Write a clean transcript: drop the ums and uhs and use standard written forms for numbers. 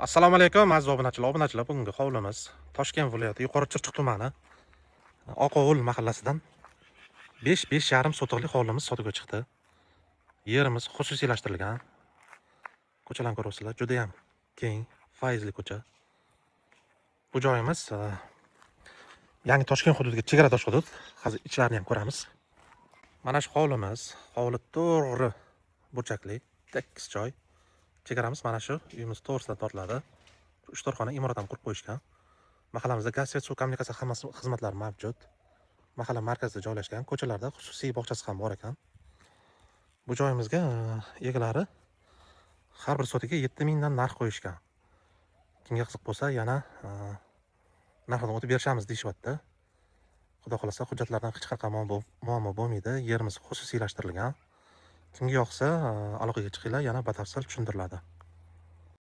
Assalomu alaykum aziz obunachilar. Bugungi hovlimiz Toshkent viloyati Yuqori Chirchiq tumani Oqovul mahallasidan 5,5 sotixlik hovlimiz sotuvga chiqdi. Yerimiz xususiylashtirilgan. Ko'chalarni ko'ryapsizlar, juda ham keng, fayzli ko'cha. Bu joyimiz yangi Toshkent hududiga chegaradosh hudud. Hozir ichlarini ham ko'ramiz. Mana shu hovlimiz, hovli to'g'ri burchakli, tekis joy. Chegaramiz mana shu uyimiz to'g'risidan tortiladi. 3-4 xona imorat ham qurib qo'yishgan. Mahallamizda gaz, svet, suv, kommunikatsiya xizmatlari mavjud. Mahalla markazida joylashgan, ko'chalarda xususiy bog'chasi ham bor ekan. Bu joyimizga egalari har bir sotiga 7,000 dan narx qo'yishgan. Kimga qiziq bo'lsa, yana narxdan o'tib berishamiz deyishyapti. Xudo xolasa hujjatlardan hech qanaqa muammo bo'lmaydi. Yerimiz xususiylashtirilgan. Kimga yoqsa aloqaga chiqinglar, yana batafsil tushuntiriladi.